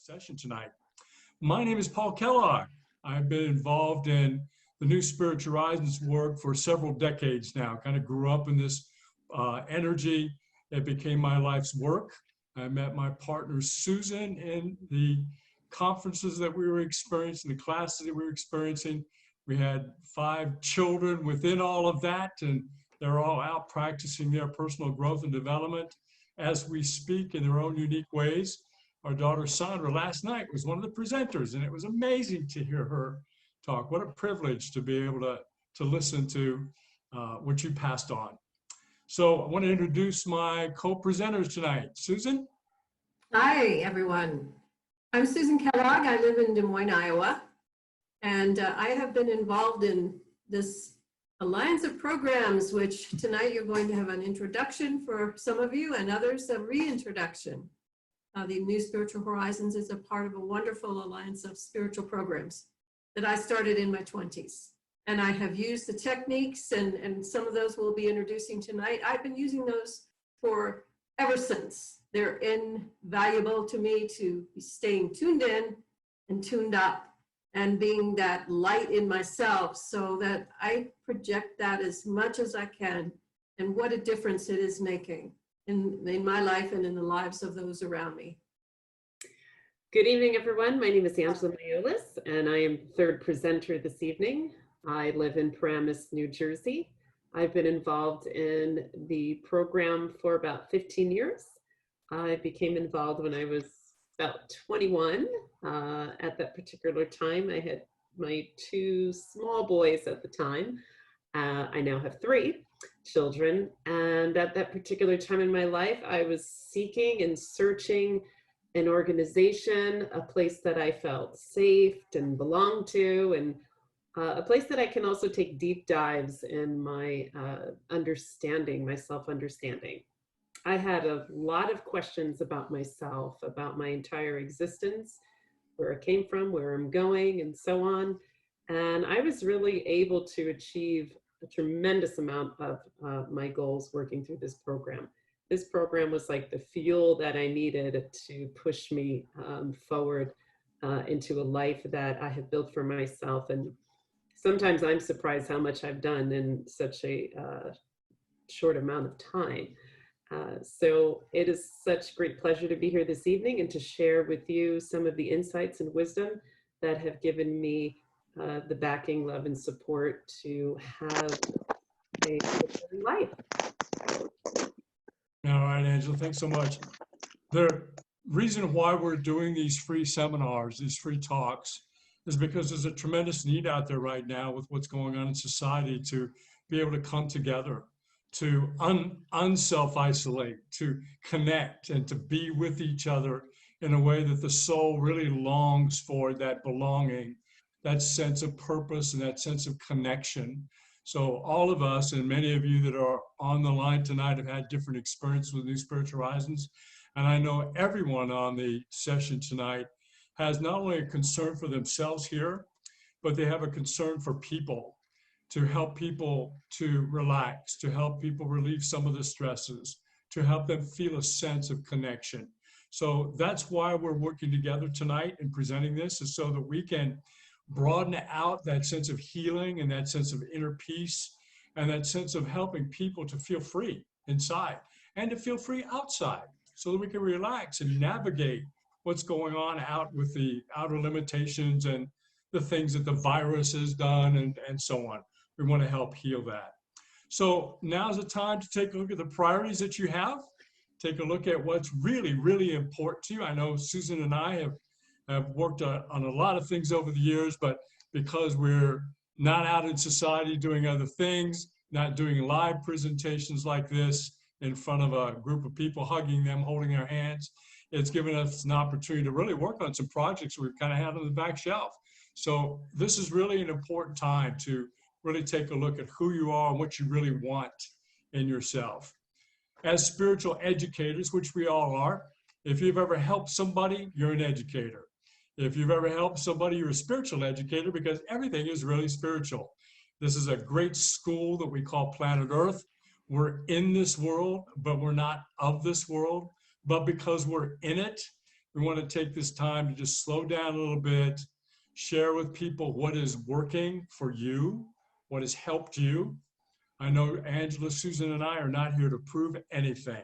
session tonight. My name is Paul Kellogg. I've been involved in the New Spiritual Horizons work for several decades now. Kind of grew up in this energy. It became my life's work. I met my partner Susan in the conferences that we were experiencing, the classes that we were experiencing. We had 5 children within all of that, and they're all out practicing their personal growth and development as we speak in their own unique ways. Our daughter Sandra last night was one of the presenters, and it was amazing to hear her talk. What a privilege to be able to listen to what you passed on. So I want to introduce my co-presenters tonight. Susan? Hi, everyone. I'm Susan Kellogg. I live in Des Moines, Iowa, and I have been involved in this Alliance of Programs, which tonight you're going to have an introduction for some of you and others, a reintroduction. The New Spiritual Horizons is a part of a wonderful alliance of spiritual programs that I started in my 20s. And I have used the techniques, and some of those we'll be introducing tonight. I've been using those for ever since. They're invaluable to me to be staying tuned in and tuned up and being that light in myself so that I project that as much as I can, and what a difference it is making in my life and in the lives of those around me. Good evening, everyone. My name is Angela Mayolis, and I am third presenter this evening. I live in Paramus, New Jersey. I've been involved in the program for about 15 years. I became involved when I was about 21. At that particular time, I had my 2 small boys at the time. I now have 3 children. And at that particular time in my life, I was seeking and searching an organization, a place that I felt safe and belonged to, and a place that I can also take deep dives in my understanding, my self-understanding. I had a lot of questions about myself, about my entire existence, where I came from, where I'm going, and so on. And I was really able to achieve a tremendous amount of my goals working through this program. This program was like the fuel that I needed to push me forward into a life that I have built for myself. And sometimes I'm surprised how much I've done in such a short amount of time. So it is such great pleasure to be here this evening and to share with you some of the insights and wisdom that have given me the backing, love, and support to have a fulfilling life. All right, Angela, thanks so much. The reason why we're doing these free seminars, these free talks, is because there's a tremendous need out there right now with what's going on in society to be able to come together, to unself-isolate, to connect, and to be with each other in a way that the soul really longs for, that belonging, that sense of purpose, and that sense of connection. So all of us, and many of you that are on the line tonight, have had different experiences with New Spiritual Horizons. And I know everyone on the session tonight has not only a concern for themselves here, but they have a concern for people, to help people to relax, to help people relieve some of the stresses, to help them feel a sense of connection. So that's why we're working together tonight and presenting this, is so that we can broaden out that sense of healing and that sense of inner peace and that sense of helping people to feel free inside and to feel free outside, so that we can relax and navigate what's going on out with the outer limitations and the things that the virus has done and so on. We want to help heal that. So now's the time to take a look at the priorities that you have. Take a look at what's really, really important to you. I know Susan and I have worked on a lot of things over the years, but because we're not out in society doing other things, not doing live presentations like this in front of a group of people, hugging them, holding their hands, it's given us an opportunity to really work on some projects we've kind of had on the back shelf. So this is really an important time to really take a look at who you are and what you really want in yourself. As spiritual educators, which we all are, if you've ever helped somebody, you're an educator. If you've ever helped somebody, you're a spiritual educator, because everything is really spiritual. This is a great school that we call Planet Earth. We're in this world, but we're not of this world. But because we're in it, We want to take this time to just slow down a little bit, share with people what is working for you, what has helped you. I know Angela, Susan, and I are not here to prove anything.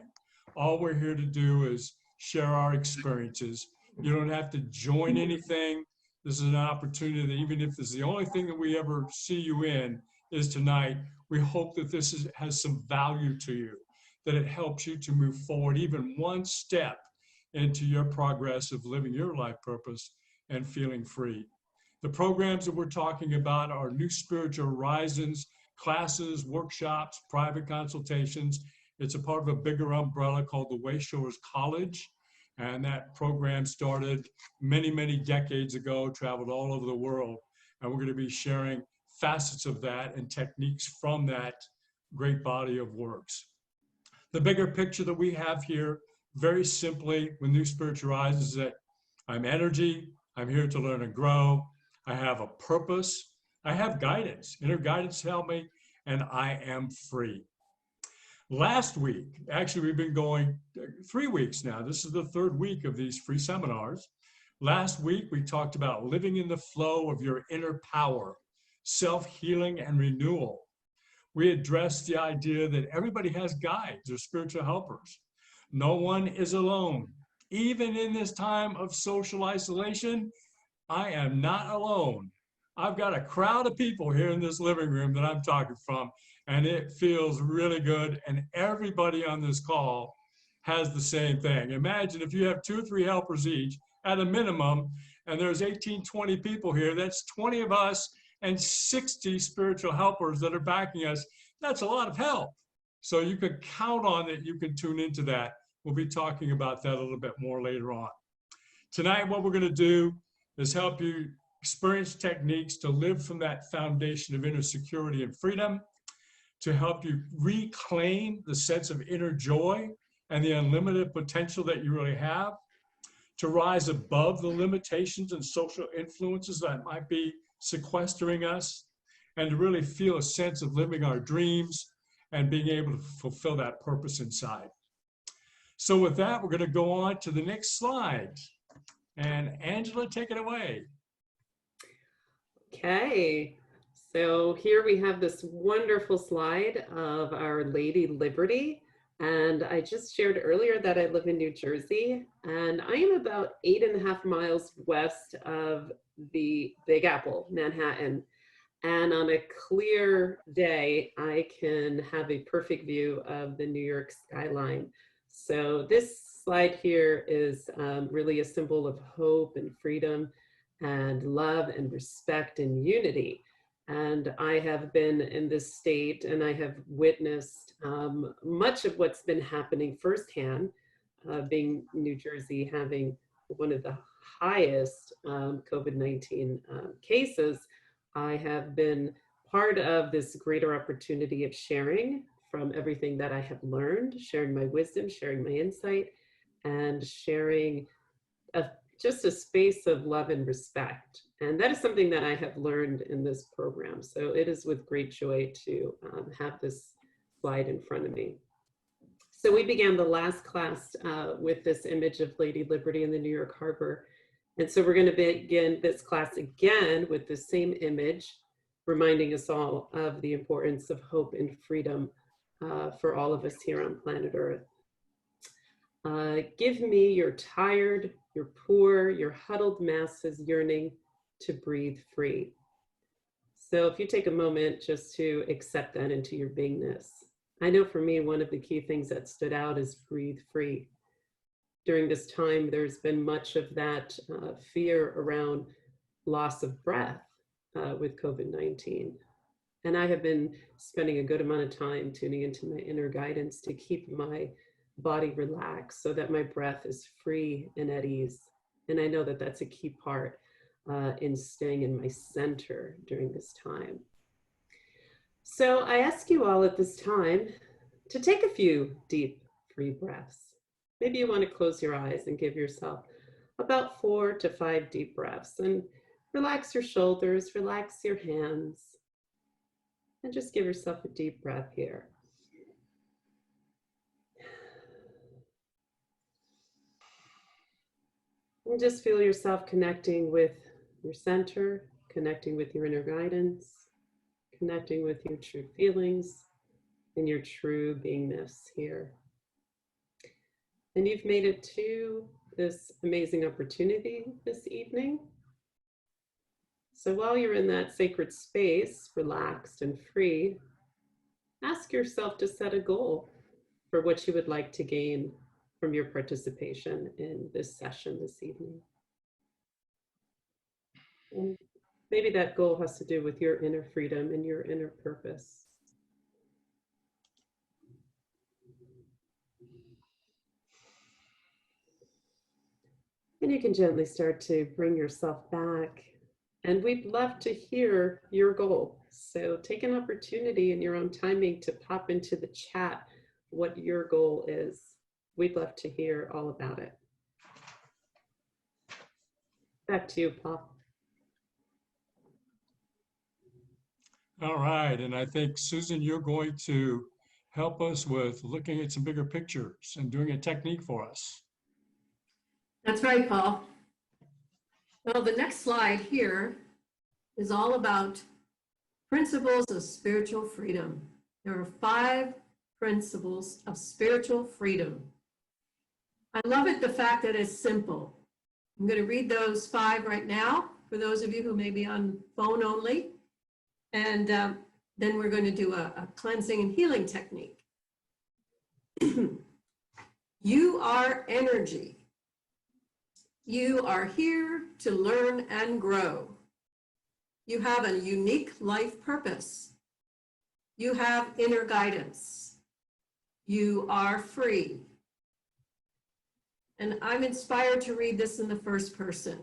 All we're here to do is share our experiences. You don't have to join anything. This is an opportunity that even if this is the only thing that we ever see you in is tonight, we hope that this has some value to you, that it helps you to move forward even one step into your progress of living your life purpose and feeling free. The programs that we're talking about are New Spiritual Horizons, classes, workshops, private consultations. It's a part of a bigger umbrella called the Wayshores College. And that program started many, many decades ago, traveled all over the world. And we're going to be sharing facets of that and techniques from that great body of works. The bigger picture that we have here, very simply, with New Spiritual Horizons, is that I'm energy, I'm here to learn and grow, I have a purpose, I have guidance, inner guidance to help me, and I am free. Last week, actually we've been going 3 weeks now. This is the third week of these free seminars. Last week, we talked about living in the flow of your inner power, self-healing and renewal. We addressed the idea that everybody has guides or spiritual helpers. No one is alone. Even in this time of social isolation, I am not alone. I've got a crowd of people here in this living room that I'm talking from, and it feels really good. And everybody on this call has the same thing. Imagine if you have 2 or 3 helpers each at a minimum, and there's 18, 20 people here, that's 20 of us and 60 spiritual helpers that are backing us. That's a lot of help. So you can count on that. You can tune into that. We'll be talking about that a little bit more later on. Tonight, what we're going to do is help you experience techniques to live from that foundation of inner security and freedom, to help you reclaim the sense of inner joy and the unlimited potential that you really have, to rise above the limitations and social influences that might be sequestering us, and to really feel a sense of living our dreams and being able to fulfill that purpose inside. So with that, we're going to go on to the next slide. And Angela, take it away. Okay, so here we have this wonderful slide of Our Lady Liberty. And I just shared earlier that I live in New Jersey, and I am about 8.5 miles west of the Big Apple, Manhattan. And on a clear day, I can have a perfect view of the New York skyline. So this slide here is really a symbol of hope and freedom and love and respect and unity. And I have been in this state and I have witnessed much of what's been happening firsthand, being New Jersey having one of the highest COVID-19 cases. I have been part of this greater opportunity of sharing from everything that I have learned, sharing my wisdom, sharing my insight, and sharing just a space of love and respect. And that is something that I have learned in this program. So it is with great joy to have this slide in front of me. So we began the last class with this image of Lady Liberty in the New York Harbor. And so we're going to begin this class again with the same image, reminding us all of the importance of hope and freedom for all of us here on planet Earth. Give me your tired, your poor, your huddled masses yearning to breathe free. So if you take a moment just to accept that into your beingness. I know for me, one of the key things that stood out is breathe free. During this time, there's been much of that fear around loss of breath with COVID-19. And I have been spending a good amount of time tuning into my inner guidance to keep my body relaxed so that my breath is free and at ease. And I know that that's a key part in staying in my center during this time. So I ask you all at this time to take a few deep, free breaths. Maybe you want to close your eyes and give yourself about 4 to 5 deep breaths and relax your shoulders, relax your hands, and just give yourself a deep breath here. And just feel yourself connecting with your center, connecting with your inner guidance, connecting with your true feelings and your true beingness here. And you've made it to this amazing opportunity this evening. So while you're in that sacred space, relaxed and free, ask yourself to set a goal for what you would like to gain from your participation in this session this evening. And maybe that goal has to do with your inner freedom and your inner purpose. And you can gently start to bring yourself back. And we'd love to hear your goal. So take an opportunity in your own timing to pop into the chat what your goal is. We'd love to hear all about it. Back to you, Paul. All right, and I think, Susan, you're going to help us with looking at some bigger pictures and doing a technique for us. That's right, Paul. Well, the next slide here is all about principles of spiritual freedom. There are 5 principles of spiritual freedom. I love it, the fact that it's simple. I'm going to read those 5 right now for those of you who may be on phone only. And then we're going to do a cleansing and healing technique. You are energy. You are here to learn and grow. You have a unique life purpose. You have inner guidance. You are free. And I'm inspired to read this in the first person.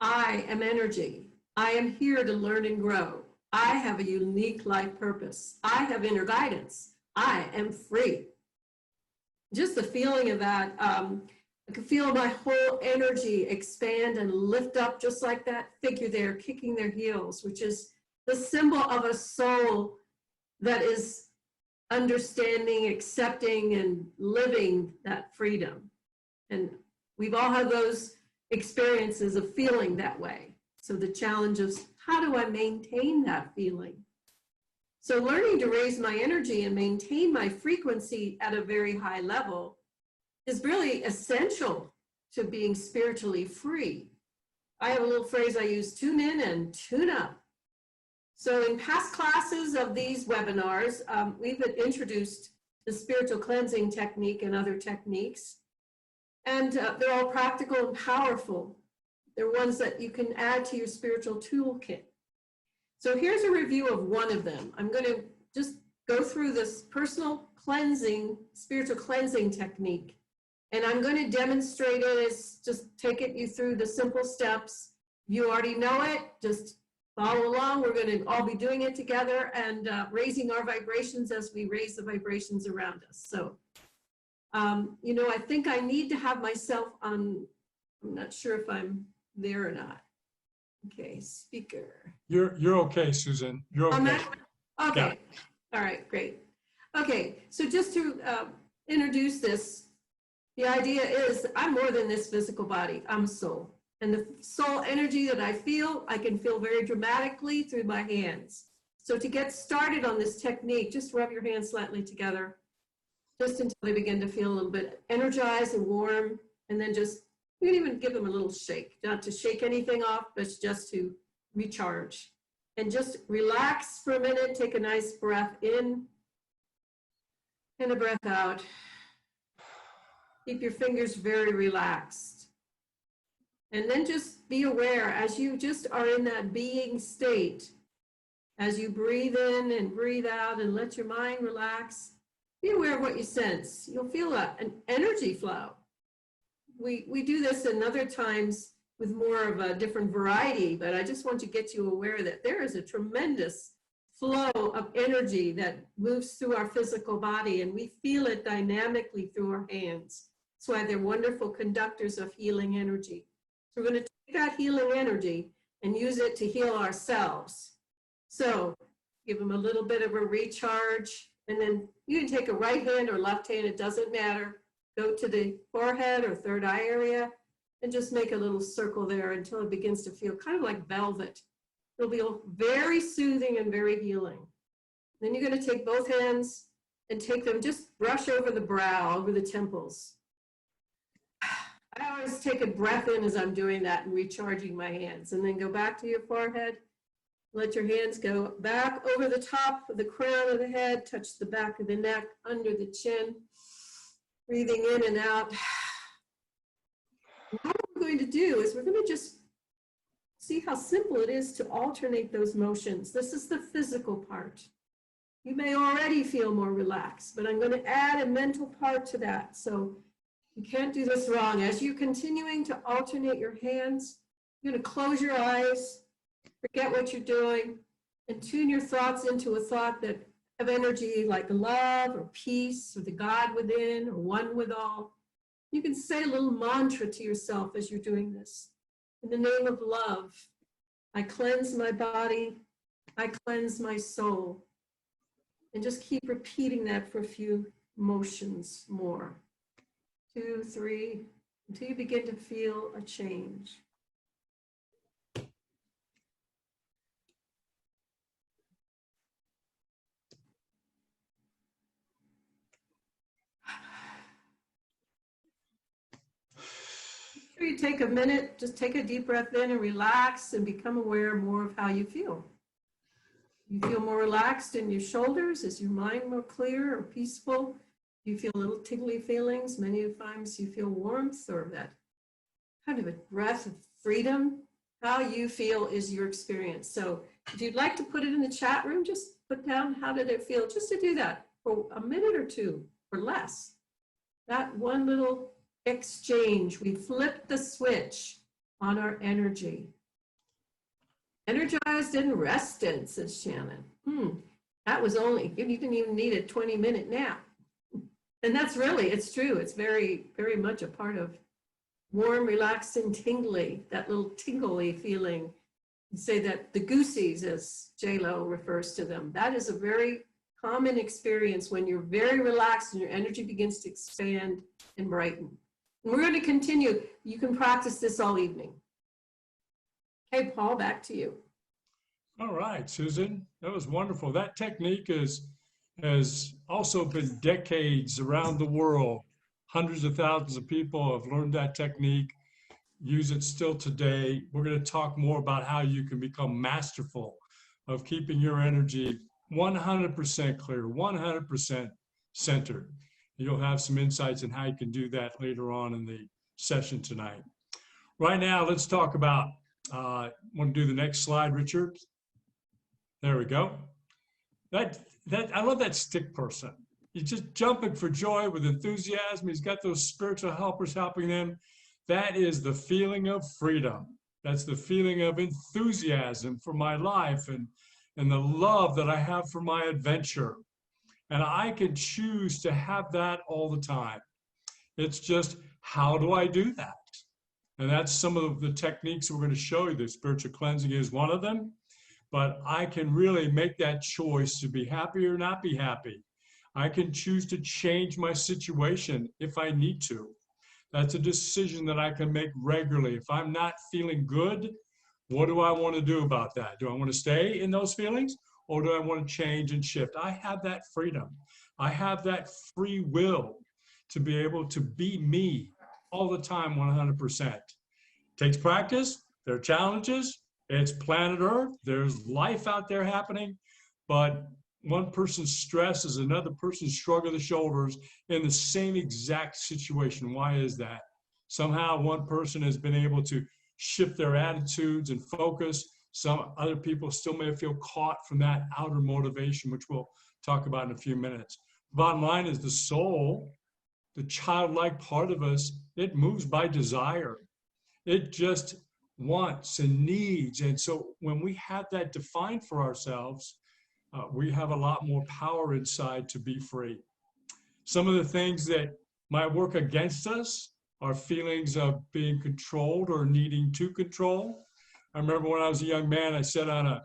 I am energy. I am here to learn and grow. I have a unique life purpose. I have inner guidance. I am free. Just the feeling of that, I can feel my whole energy expand and lift up just like that figure there, kicking their heels, which is the symbol of a soul that is understanding, accepting, and living that freedom. And we've all had those experiences of feeling that way. So the challenge is, how do I maintain that feeling? So learning to raise my energy and maintain my frequency at a very high level is really essential to being spiritually free. I have a little phrase I use, tune in and tune up. So in past classes of these webinars, we've introduced the spiritual cleansing technique and other techniques. And they're all practical and powerful. They're ones that you can add to your spiritual toolkit. So here's a review of one of them. I'm going to just go through this personal cleansing, spiritual cleansing technique. And I'm going to demonstrate it as just take you through the simple steps. You already know it, just follow along. We're going to all be doing it together and raising our vibrations as we raise the vibrations around us. So, you know, I think I need to have myself on, I'm not sure if I'm there or not. Okay, speaker. You're okay, Susan. You're okay. Okay. Yeah. All right, great. Okay, so just to introduce this, the idea is I'm more than this physical body. I'm a soul. And the soul energy that I feel, I can feel very dramatically through my hands. So to get started on this technique, just rub your hands slightly together, just until they begin to feel a little bit energized and warm. And then just, you can even give them a little shake, not to shake anything off, but just to recharge. And just relax for a minute, take a nice breath in and a breath out. Keep your fingers very relaxed. And then just be aware as you just are in that being state, as you breathe in and breathe out and let your mind relax, be aware of what you sense. You'll feel an energy flow. We do this in other times with more of a different variety, but I just want to get you aware that there is a tremendous flow of energy that moves through our physical body, and we feel it dynamically through our hands. That's why they're wonderful conductors of healing energy. So we're going to take that healing energy and use it to heal ourselves. So give them a little bit of a recharge, and then you can take a right hand or left hand, it doesn't matter. Go to the forehead or third eye area and just make a little circle there until it begins to feel kind of like velvet. It'll be very soothing and very healing. Then you're going to take both hands and take them, just brush over the brow, over the temples. I always take a breath in as I'm doing that and recharging my hands, and then go back to your forehead. Let your hands go back over the top of the crown of the head, touch the back of the neck, under the chin, breathing in and out. And what we're going to do is we're going to just see how simple it is to alternate those motions. This is the physical part. You may already feel more relaxed, but I'm going to add a mental part to that. So you can't do this wrong. As you're continuing to alternate your hands, you're going to close your eyes, forget what you're doing, and tune your thoughts into a thought that of energy like love or peace or the God within or one with all. You can say a little mantra to yourself as you're doing this. In the name of love, I cleanse my body, I cleanse my soul. And just keep repeating that for a few motions more. 2, 3, until you begin to feel a change. Make sure you take a minute, just take a deep breath in and relax and become aware more of how you feel. You feel more relaxed in your shoulders? Is your mind more clear or peaceful? You feel little tingly feelings? Many times you feel warmth or that kind of a breath of freedom. How you feel is your experience. So if you'd like to put it in the chat room, just put down how did it feel, just to do that for a minute or two or less. That one little exchange, we flipped the switch on our energy. Energized and rested, says Shannon. That was only, you didn't even need a 20-minute nap. And that's really, it's true. It's very, very much a part of warm, relaxed, and tingly, that little tingly feeling. You say that the goosies, as J-Lo refers to them, that is a very common experience when you're very relaxed and your energy begins to expand and brighten. And we're going to continue. You can practice this all evening. Okay, Paul, back to you. All right, Susan, that was wonderful. That technique has also been decades around the world. Hundreds of thousands of people have learned that technique, use it still today. We're going to talk more about how you can become masterful of keeping your energy 100% clear, 100% centered. You'll have some insights on how you can do that later on in the session tonight. Right now, let's talk about, want to do the next slide, Richard? There we go. I love that stick person. He's just jumping for joy with enthusiasm. He's got those spiritual helpers helping them. That is the feeling of freedom. That's the feeling of enthusiasm for my life and the love that I have for my adventure. And I can choose to have that all the time. It's just, how do I do that? And that's some of the techniques we're going to show you. The spiritual cleansing is one of them. But I can really make that choice to be happy or not be happy. I can choose to change my situation if I need to. That's a decision that I can make regularly. If I'm not feeling good, what do I want to do about that? Do I want to stay in those feelings, or do I want to change and shift? I have that freedom. I have that free will to be able to be me all the time, 100%. Takes practice. There are challenges. It's planet Earth. There's life out there happening, but one person's stress is another person's shrug of the shoulders in the same exact situation. Why is that? Somehow one person has been able to shift their attitudes and focus. Some other people still may feel caught from that outer motivation, which we'll talk about in a few minutes. Bottom line is the soul, the childlike part of us, it moves by desire. It just wants and needs. And so when we have that defined for ourselves, we have a lot more power inside to be free. Some of the things that might work against us are feelings of being controlled or needing to control. I remember when I was a young man, I sat on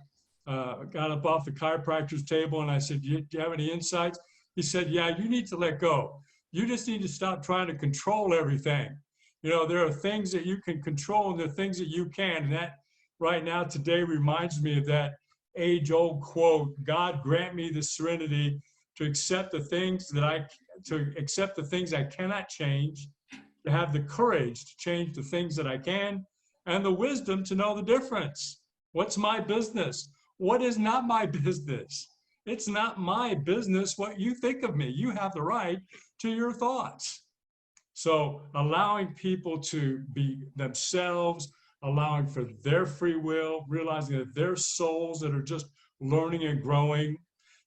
got up off the chiropractor's table and I said, do you have any insights? He said, yeah, you need to let go. You just need to stop trying to control everything. You know, there are things that you can control and there are things that you can. And that right now today reminds me of that age-old quote, God grant me the serenity to accept the things I cannot change, to have the courage to change the things that I can, and the wisdom to know the difference. What's my business? What is not my business? It's not my business what you think of me. You have the right to your thoughts. So allowing people to be themselves, allowing for their free will, realizing that they're souls that are just learning and growing,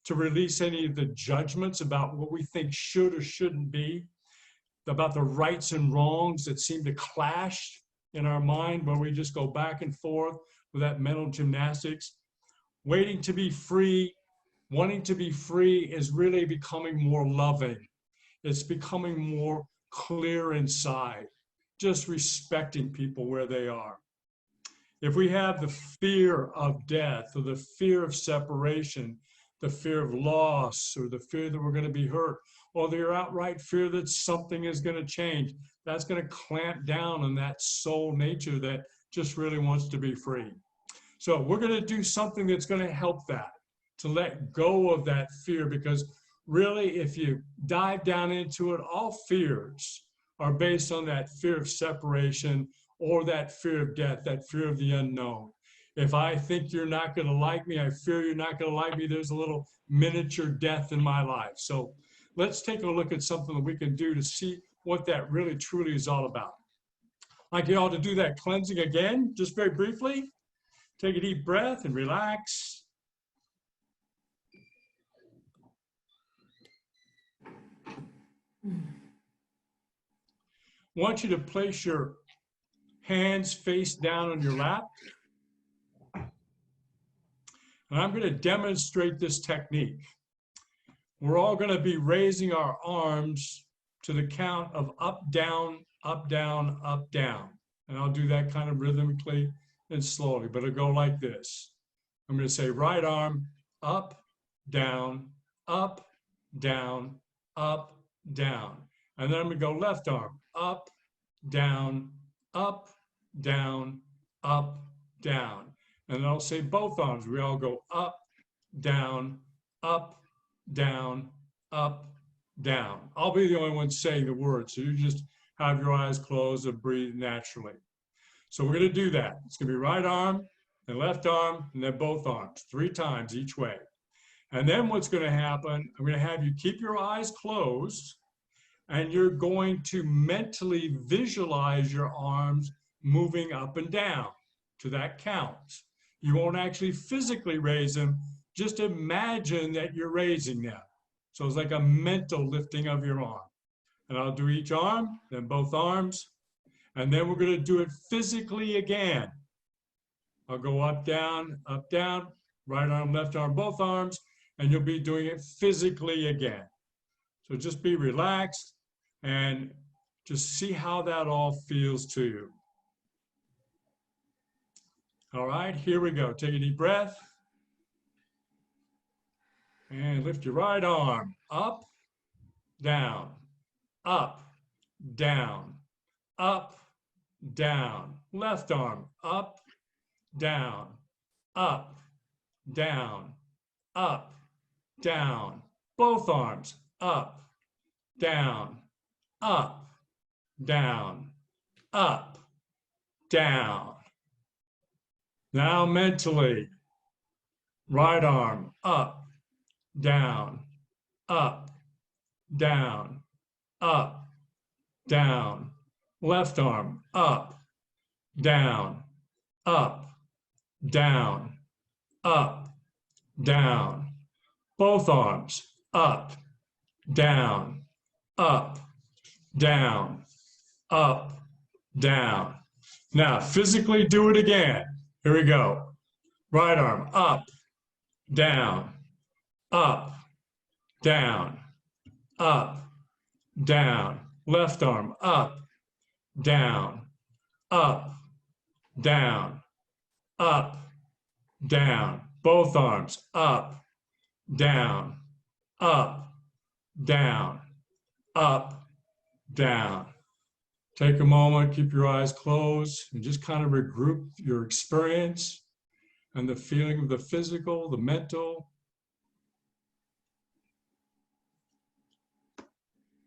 to release any of the judgments about what we think should or shouldn't be, about the rights and wrongs that seem to clash in our mind where we just go back and forth with that mental gymnastics. Waiting to be free, wanting to be free is really becoming more loving. It's becoming more clear inside, just respecting people where they are. If we have the fear of death or the fear of separation, the fear of loss or the fear that we're going to be hurt, or the outright fear that something is going to change, that's going to clamp down on that soul nature that just really wants to be free. So we're going to do something that's going to help that, to let go of that fear, because really, if you dive down into it, all fears are based on that fear of separation or that fear of death, that fear of the unknown. If I think you're not going to like me, I fear you're not going to like me, there's a little miniature death in my life. So let's take a look at something that we can do to see what that really truly is all about. I'd like you all to do that cleansing again, just very briefly. Take a deep breath and relax. I want you to place your hands face down on your lap. And I'm going to demonstrate this technique. We're all going to be raising our arms to the count of up, down, up, down, up, down. And I'll do that kind of rhythmically and slowly, but it'll go like this. I'm going to say right arm, up, down, up, down, up, down. And then I'm going to go left arm, up, down, up, down, up, down. And then I'll say both arms. We all go up, down, up, down, up, down. I'll be the only one saying the words, so you just have your eyes closed and breathe naturally. So we're going to do that. It's going to be right arm, then left arm, and then both arms, 3 times each way. And then what's going to happen, I'm going to have you keep your eyes closed, and you're going to mentally visualize your arms moving up and down to that count. You won't actually physically raise them, just imagine that you're raising them. So it's like a mental lifting of your arm. And I'll do each arm, then both arms, and then we're going to do it physically again. I'll go up, down, right arm, left arm, both arms, and you'll be doing it physically again. So just be relaxed and just see how that all feels to you. All right, here we go. Take a deep breath. And lift your right arm up, down, up, down, up, down. Left arm up, down, up, down, up, down. Both arms up, down, up, down, up, down. Now mentally, right arm up, down, up, down, up, down. Left arm up, down, up, down, up, down. Both arms up, down, up, down, up, down. Now physically do it again. Here we go. Right arm up, down, up, down, up, down. Left arm up, down, up, down, up, down. Both arms up, down, up, down, up, down. Take a moment, keep your eyes closed, and just kind of regroup your experience and the feeling of the physical, the mental.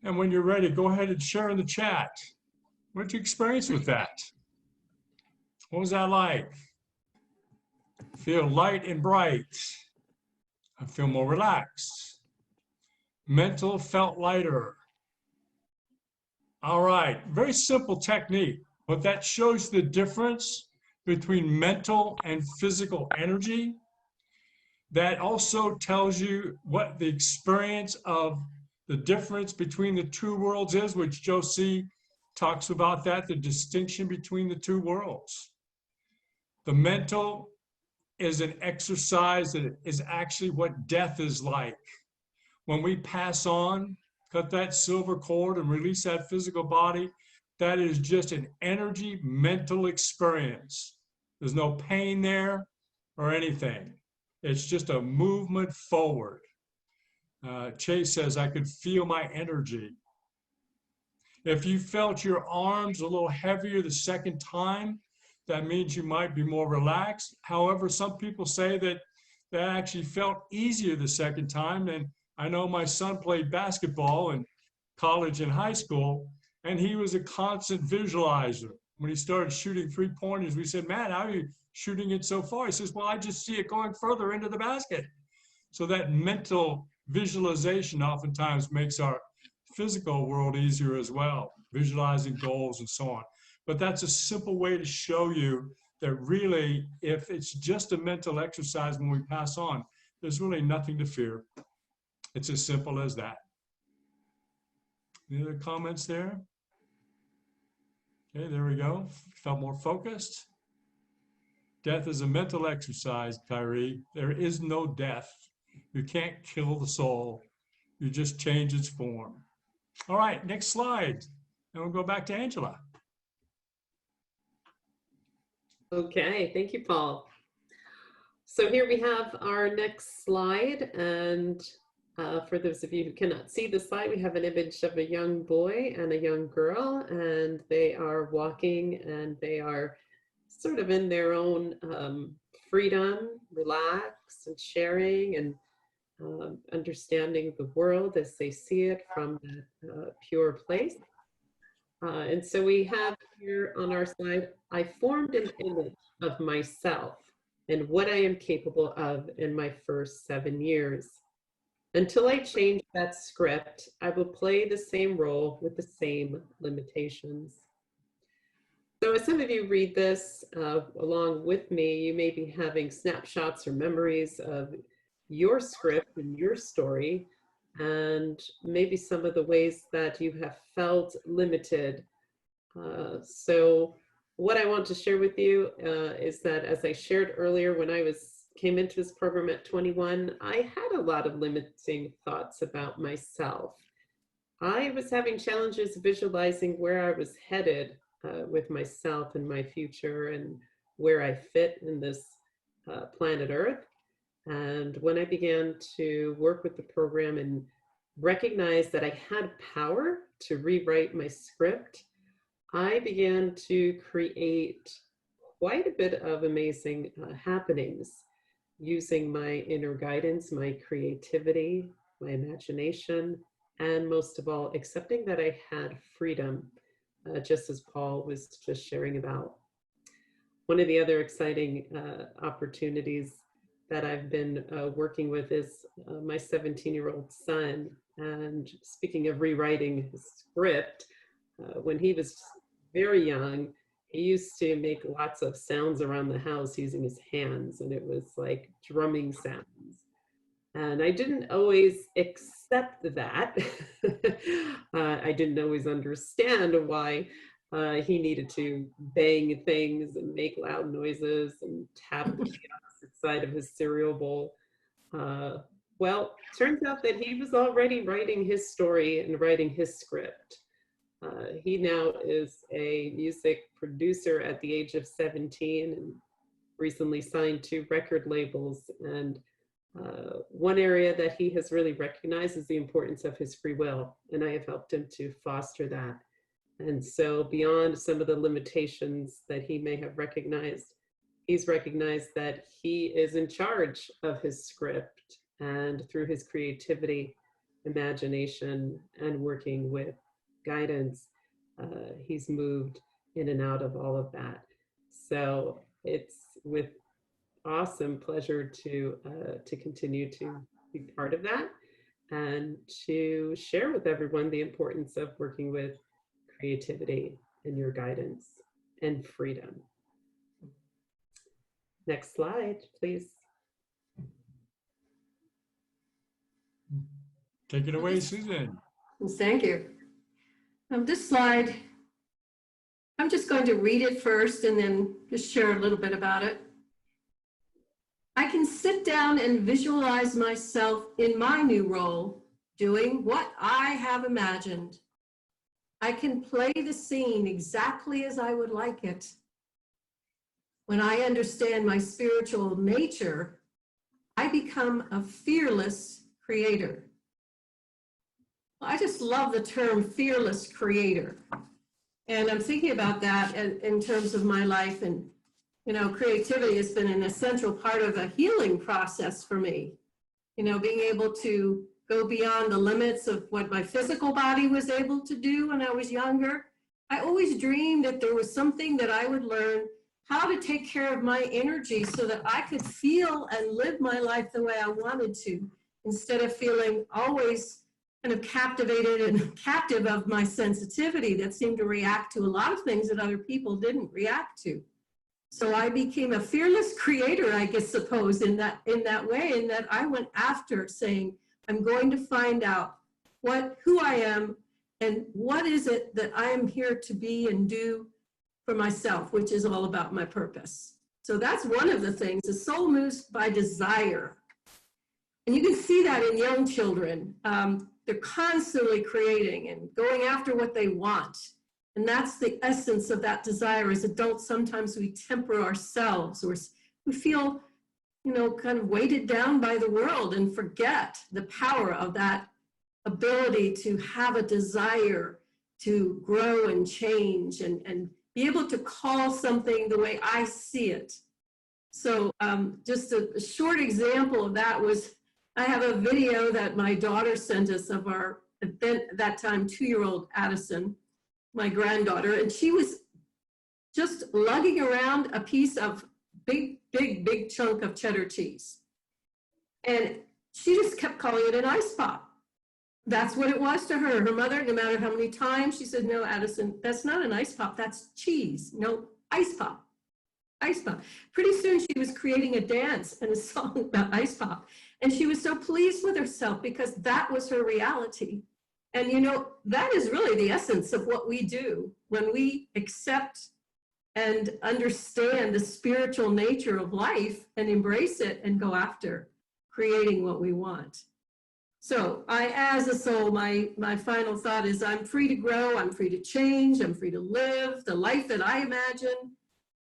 And when you're ready, go ahead and share in the chat. What did you experience with that? What was that like? Feel light and bright. I feel more relaxed. Mental felt lighter. All right, very simple technique, but that shows the difference between mental and physical energy. That also tells you what the experience of the difference between the two worlds is, which Josie talks about that, the distinction between the two worlds. The mental is an exercise that is actually what death is like. When we pass on, cut that silver cord and release that physical body, that is just an energy mental experience. There's no pain there or anything. It's just a movement forward. Chase says, I could feel my energy. If you felt your arms a little heavier the second time, that means you might be more relaxed. However, some people say that that actually felt easier the second time. And I know my son played basketball in college and high school, and he was a constant visualizer. When he started shooting three-pointers, we said, man, how are you shooting it so far? He says, well, I just see it going further into the basket. So that mental visualization oftentimes makes our physical world easier as well, visualizing goals and so on. But that's a simple way to show you that really, if it's just a mental exercise when we pass on, there's really nothing to fear. It's as simple as that. Any other comments there? Okay, there we go. Felt more focused. Death is a mental exercise, Kyrie. There is no death. You can't kill the soul. You just change its form. All right, next slide. And we'll go back to Angela. Okay, thank you, Paul. So here we have our next slide. And for those of you who cannot see the slide, we have an image of a young boy and a young girl, and they are walking and they are sort of in their own freedom, relaxed and sharing and understanding the world as they see it from that pure place. And so we have here on our slide, I formed an image of myself and what I am capable of in my first 7 years. Until I change that script, I will play the same role with the same limitations. So as some of you read this along with me, you may be having snapshots or memories of your script and your story, and maybe some of the ways that you have felt limited. So what I want to share with you is that, as I shared earlier, when I came into this program at 21, I had a lot of limiting thoughts about myself. I was having challenges visualizing where I was headed with myself and my future and where I fit in this planet Earth. And when I began to work with the program and recognize that I had power to rewrite my script, I began to create quite a bit of amazing happenings using my inner guidance, my creativity, my imagination, and most of all, accepting that I had freedom, just as Paul was just sharing about. One of the other exciting opportunities that I've been working with is my 17-year-old son. And speaking of rewriting his script, when he was very young, he used to make lots of sounds around the house using his hands, and it was like drumming sounds. And I didn't always accept that. I didn't always understand why he needed to bang things and make loud noises and tap the opposite side of his cereal bowl. Well, turns out that he was already writing his story and writing his script. He now is a music producer at the age of 17 and recently signed 2 record labels. And one area that he has really recognized is the importance of his free will. And I have helped him to foster that. And so beyond some of the limitations that he may have recognized, he's recognized that he is in charge of his script, and through his creativity, imagination, and working with guidance, he's moved in and out of all of that. So it's with awesome pleasure to continue to be part of that and to share with everyone the importance of working with creativity and your guidance and freedom. Next slide, please. Take it away, Susan. Thank you. This slide, I'm just going to read it first and then just share a little bit about it. I can sit down and visualize myself in my new role, doing what I have imagined. I can play the scene exactly as I would like it. When I understand my spiritual nature, I become a fearless creator. I just love the term fearless creator. And I'm thinking about that in terms of my life. And, you know, creativity has been an essential part of a healing process for me. You know, being able to go beyond the limits of what my physical body was able to do when I was younger. I always dreamed that there was something that I would learn how to take care of my energy so that I could feel and live my life the way I wanted to, instead of feeling always kind of captivated and captive of my sensitivity that seemed to react to a lot of things that other people didn't react to. So I became a fearless creator, I guess, suppose, in that way, in that I went after saying, I'm going to find out who I am and what is it that I am here to be and do for myself, which is all about my purpose. So that's one of the things. The soul moves by desire. And you can see that in young children. They're constantly creating and going after what they want. And that's the essence of that desire. As adults, sometimes we temper ourselves, or we feel, you know, kind of weighted down by the world and forget the power of that ability to have a desire to grow and change and be able to call something the way I see it. So just a short example of that was, I have a video that my daughter sent us of our, at that time, 2-year-old Addison, my granddaughter, and she was just lugging around a piece of big chunk of cheddar cheese. And she just kept calling it an ice pop. That's what it was to her. Her mother, no matter how many times she said, no, Addison, that's not an ice pop, that's cheese. No, ice pop, ice pop. Pretty soon she was creating a dance and a song about ice pop. And she was so pleased with herself because that was her reality. And you know, that is really the essence of what we do when we accept and understand the spiritual nature of life and embrace it and go after creating what we want. So as a soul, my final thought is I'm free to grow, I'm free to change, I'm free to live the life that I imagine.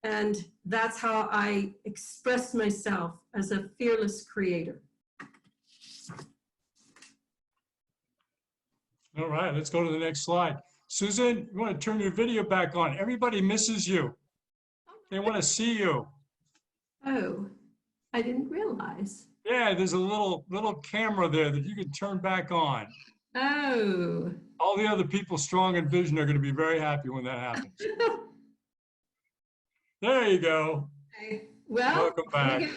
And that's how I express myself as a fearless creator. All right, let's go to the next slide. Susan, you want to turn your video back on. Everybody misses you. They want to see you. Oh, I didn't realize. Yeah, there's a little camera there that you can turn back on. Oh. All the other people strong in vision are going to be very happy when that happens. There you go. Okay. Well, welcome back.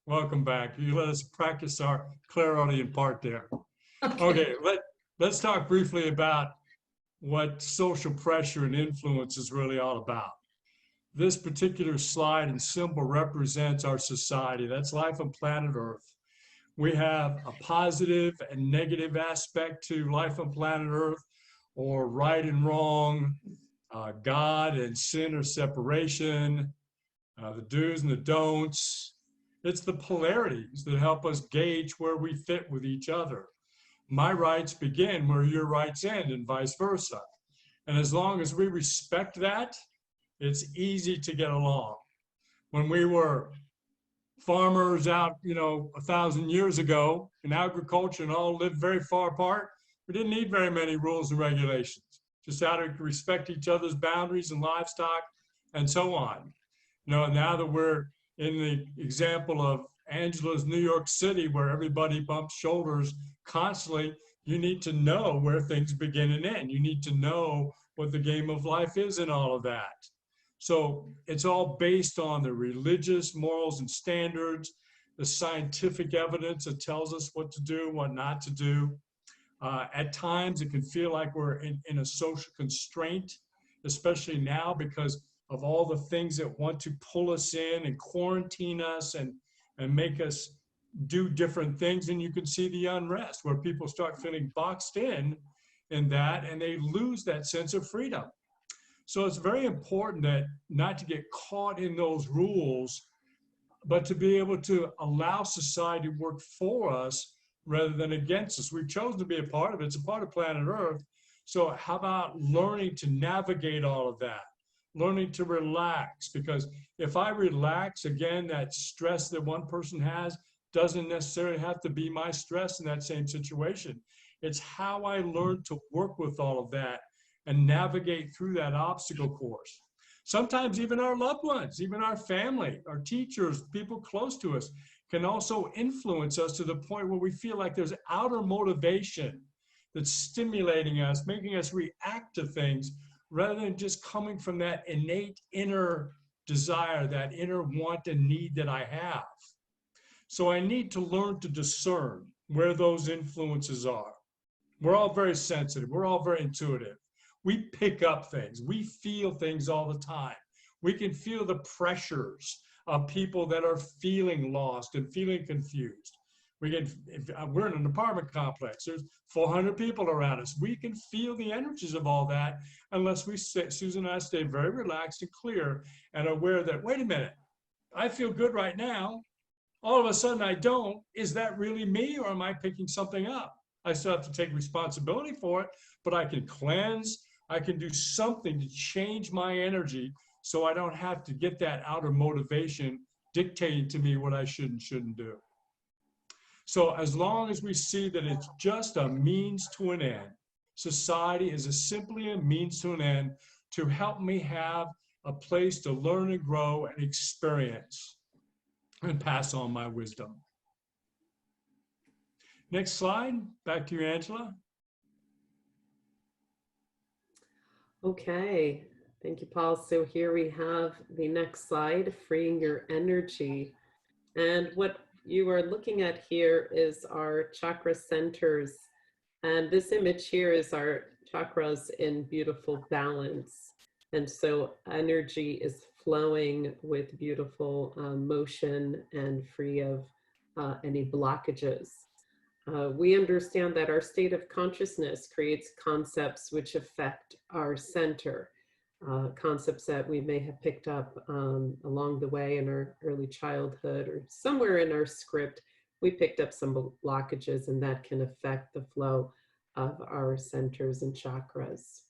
Welcome back. You let us practice our clairaudient part there. Okay, let's talk briefly about what social pressure and influence is really all about. This particular slide and symbol represents our society. That's life on planet Earth. We have a positive and negative aspect to life on planet Earth, or right and wrong, God and sin or separation, the do's and the don'ts. It's the polarities that help us gauge where we fit with each other. My rights begin where your rights end, and vice versa. And as long as we respect that, it's easy to get along. When we were farmers out, 1,000 years ago in agriculture and all lived very far apart, we didn't need very many rules and regulations. just out of respect each other's boundaries and livestock and so on. Now that we're in the example of Angela's New York City, where everybody bumps shoulders constantly, you need to know where things begin and end. You need to know what the game of life is and all of that. So it's all based on the religious morals and standards, the scientific evidence that tells us what to do, what not to do. At times, it can feel like we're in a social constraint, especially now because of all the things that want to pull us in and quarantine us and make us do different things. And you can see the unrest where people start feeling boxed in that, and they lose that sense of freedom. So it's very important that not to get caught in those rules, but to be able to allow society to work for us rather than against us. We've chosen to be a part of it. It's a part of planet Earth. So how about learning to navigate all of that? Learning to relax, because if I relax, again, that stress that one person has doesn't necessarily have to be my stress in that same situation. It's how I learn to work with all of that and navigate through that obstacle course. Sometimes even our loved ones, even our family, our teachers, people close to us can also influence us to the point where we feel like there's outer motivation that's stimulating us, making us react to things rather than just coming from that innate inner desire, that inner want and need that I have. So I need to learn to discern where those influences are. We're all very sensitive. We're all very intuitive. We pick up things. We feel things all the time. We can feel the pressures of people that are feeling lost and feeling confused. We're in an apartment complex. There's 400 people around us. We can feel the energies of all that unless Susan and I stay very relaxed and clear and aware that, wait a minute, I feel good right now. All of a sudden I don't. Is that really me, or am I picking something up? I still have to take responsibility for it, but I can cleanse. I can do something to change my energy so I don't have to get that outer motivation dictating to me what I should and shouldn't do. So as long as we see that it's just a means to an end, society is simply a means to an end to help me have a place to learn and grow and experience and pass on my wisdom. Next slide, back to you, Angela. Okay, thank you, Paul. So here we have the next slide, freeing your energy. And what you are looking at here is our chakra centers. And this image here is our chakras in beautiful balance. And so energy is flowing with beautiful motion and free of any blockages. We understand that our state of consciousness creates concepts which affect our center, concepts that we may have picked up along the way in our early childhood or somewhere in our script. We picked up some blockages, and that can affect the flow of our centers and chakras.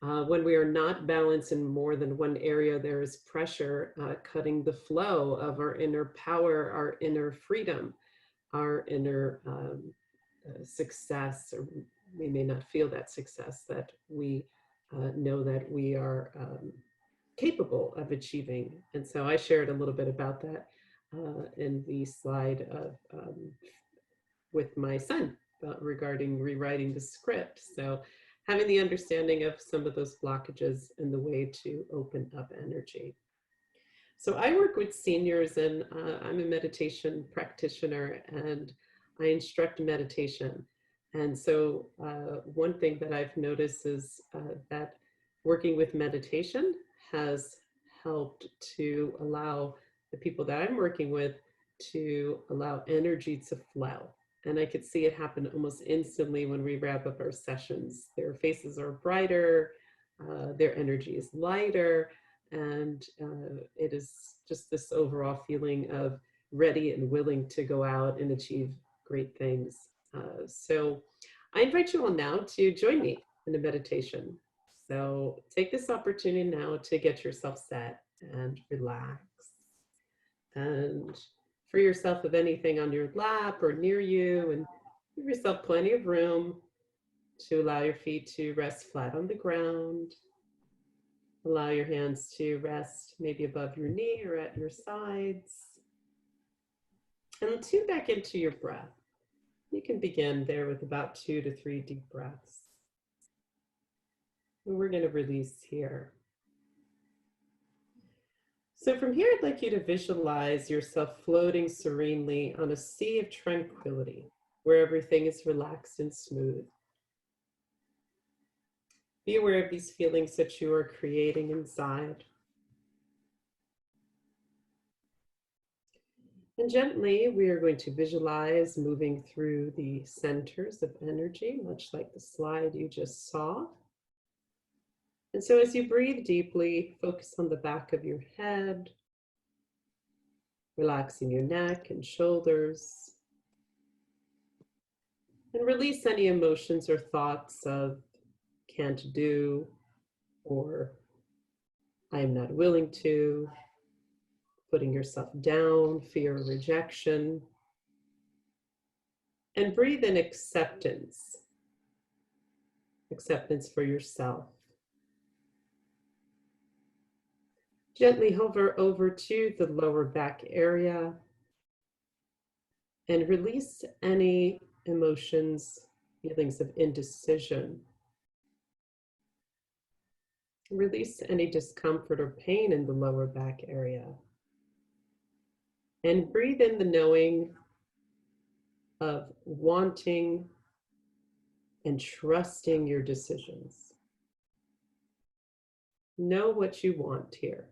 When we are not balanced in more than one area, there is pressure cutting the flow of our inner power, our inner freedom, our inner success, or we may not feel that success that we know that we are capable of achieving. And so I shared a little bit about that in the slide of with my son regarding rewriting the script. So having the understanding of some of those blockages and the way to open up energy. So I work with seniors, and I'm a meditation practitioner, and I instruct meditation. And so one thing that I've noticed is that working with meditation has helped to allow the people that I'm working with to allow energy to flow. And I could see it happen almost instantly when we wrap up our sessions. Their faces are brighter, their energy is lighter, and it is just this overall feeling of ready and willing to go out and achieve great things. So I invite you all now to join me in a meditation. So take this opportunity now to get yourself set and relax, and free yourself of anything on your lap or near you, and give yourself plenty of room. to allow your feet to rest flat on the ground. Allow your hands to rest maybe above your knee or at your sides. And tune back into your breath. You can begin there with about 2 to 3 deep breaths. And we're going to release here. So from here, I'd like you to visualize yourself floating serenely on a sea of tranquility, where everything is relaxed and smooth. Be aware of these feelings that you are creating inside. And gently, we are going to visualize moving through the centers of energy, much like the slide you just saw. And so as you breathe deeply, focus on the back of your head, relaxing your neck and shoulders, and release any emotions or thoughts of can't do, or I am not willing to, putting yourself down, fear of rejection, and breathe in acceptance, acceptance for yourself. Gently hover over to the lower back area and release any emotions, feelings of indecision. Release any discomfort or pain in the lower back area. And breathe in the knowing of wanting and trusting your decisions. Know what you want here.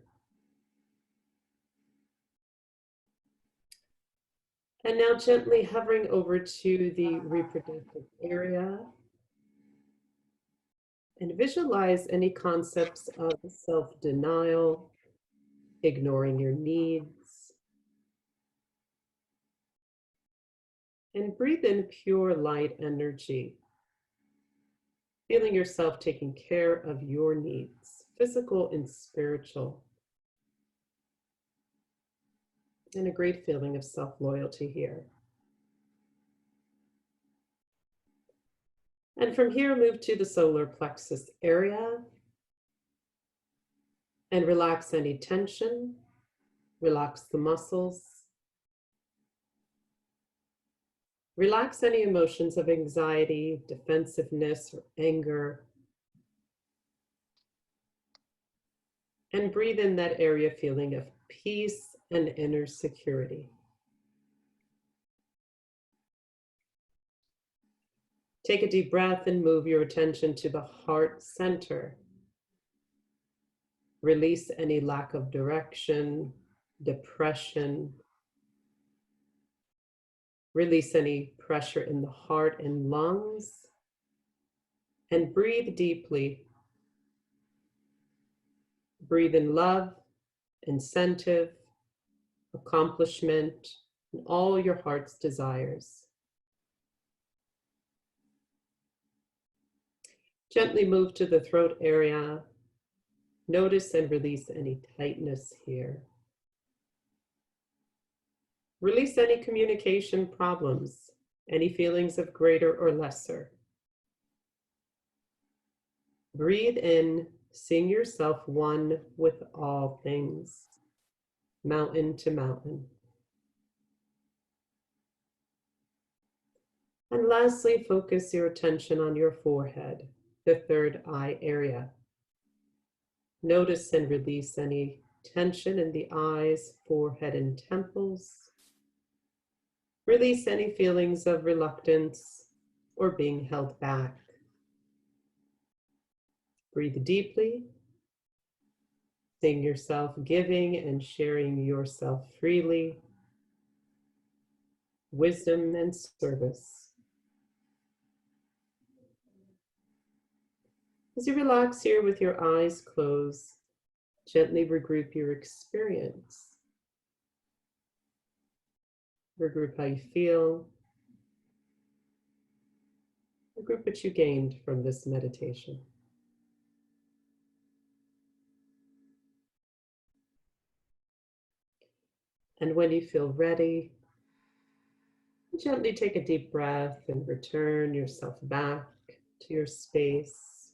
And now gently hovering over to the reproductive area and visualize any concepts of self-denial, ignoring your needs, and breathe in pure light energy, feeling yourself taking care of your needs, physical and spiritual, and a great feeling of self-loyalty here. And from here, move to the solar plexus area and relax any tension, relax the muscles, relax any emotions of anxiety, defensiveness, or anger, and breathe in that area feeling of peace and inner security. Take a deep breath and move your attention to the heart center. Release any lack of direction, depression. Release any pressure in the heart and lungs. And breathe deeply. Breathe in love, incentive, accomplishment, and all your heart's desires. Gently move to the throat area. Notice and release any tightness here. Release any communication problems, any feelings of greater or lesser. Breathe in, seeing yourself one with all things, mountain to mountain. And lastly, focus your attention on your forehead, the third eye area. Notice and release any tension in the eyes, forehead, and temples. Release any feelings of reluctance or being held back. Breathe deeply, seeing yourself giving and sharing yourself freely, wisdom and service. As you relax here with your eyes closed, gently regroup your experience. Regroup how you feel. Regroup what you gained from this meditation. And when you feel ready, gently take a deep breath and return yourself back to your space.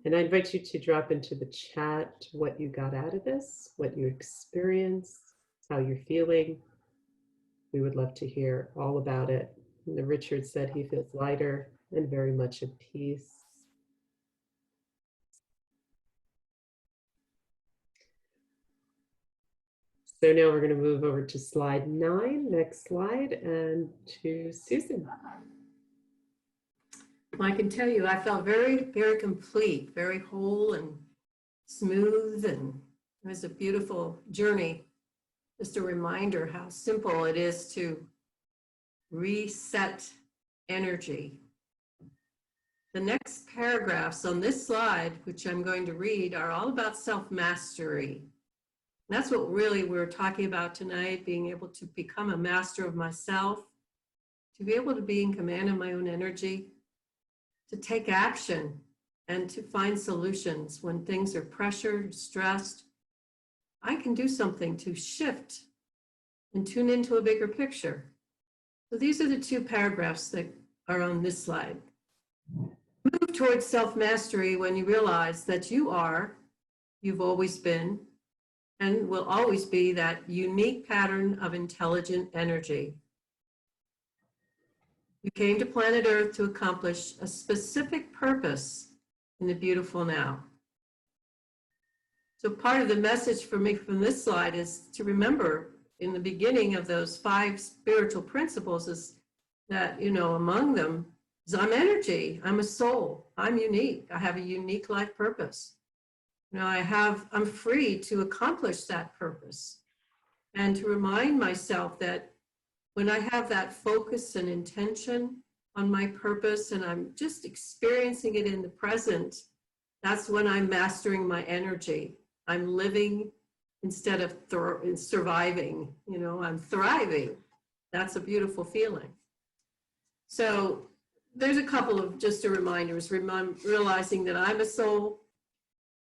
And I invite you to drop into the chat what you got out of this, what you experienced, how you're feeling. We would love to hear all about it. And Richard said he feels lighter and very much at peace. So now we're going to move over to slide 9, next slide, and to Susan. Well, I can tell you, I felt very, very complete, very whole and smooth, and it was a beautiful journey. Just a reminder how simple it is to reset energy. The next paragraphs on this slide, which I'm going to read, are all about self-mastery. That's what really we're talking about tonight, being able to become a master of myself, to be able to be in command of my own energy, to take action and to find solutions when things are pressured, stressed. I can do something to shift and tune into a bigger picture. So these are the 2 paragraphs that are on this slide. Move towards self-mastery when you realize that you've always been, and will always be that unique pattern of intelligent energy. You came to planet Earth to accomplish a specific purpose in the beautiful now. So part of the message for me from this slide is to remember in the beginning of those 5 spiritual principles is that, among them is I'm energy, I'm a soul, I'm unique, I have a unique life purpose. I'm free to accomplish that purpose, and to remind myself that when I have that focus and intention on my purpose and I'm just experiencing it in the present, that's when I'm mastering my energy. I'm living instead of surviving, I'm thriving. That's a beautiful feeling. So there's a couple of just reminders, realizing that I'm a soul.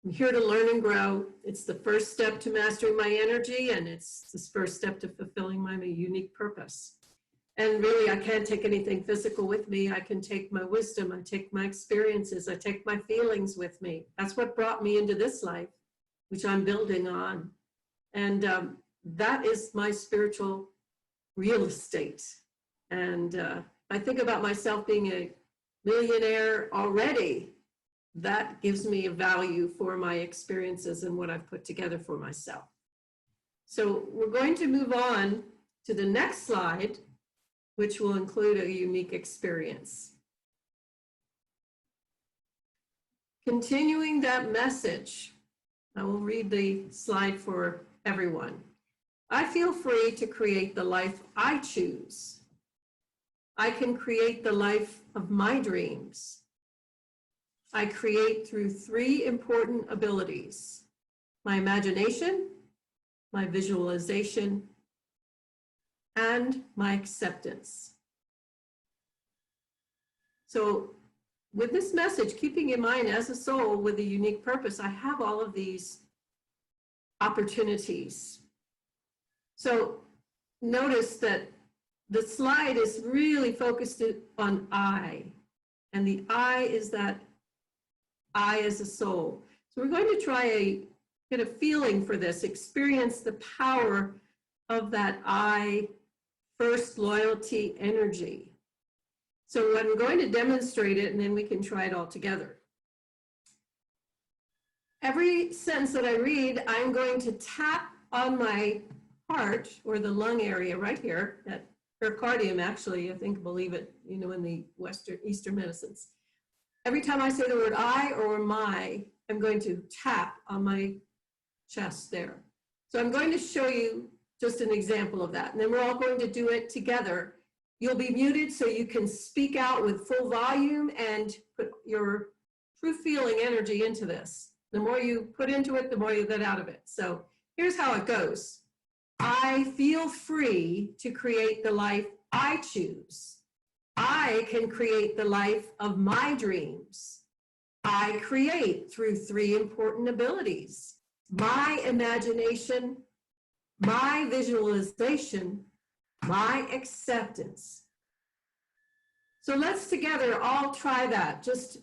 I'm here to learn and grow. It's the first step to mastering my energy, and it's the first step to fulfilling my unique purpose. And really, I can't take anything physical with me. I can take my wisdom, I take my experiences, I take my feelings with me. That's what brought me into this life, which I'm building on. And that is my spiritual real estate. And I think about myself being a millionaire already. That gives me a value for my experiences and what I've put together for myself. So we're going to move on to the next slide, which will include a unique experience. Continuing that message, I will read the slide for everyone. I feel free to create the life I choose. I can create the life of my dreams. I create through 3 important abilities: my imagination, my visualization, and my acceptance. So with this message, keeping in mind as a soul with a unique purpose, I have all of these opportunities. So notice that the slide is really focused on I, and the I is that I as a soul. So we're going to try get a feeling for this, experience the power of that I first loyalty energy. So I'm going to demonstrate it, and then we can try it all together. Every sentence that I read, I'm going to tap on my heart, or the lung area right here, that pericardium actually, I think, believe it, in the Eastern medicines. Every time I say the word I or my, I'm going to tap on my chest there. So I'm going to show you just an example of that. And then we're all going to do it together. You'll be muted so you can speak out with full volume and put your true feeling energy into this. The more you put into it, the more you get out of it. So here's how it goes. I feel free to create the life I choose. I can create the life of my dreams. I create through 3 important abilities: my imagination, my visualization, my acceptance. So let's together all try that. Just,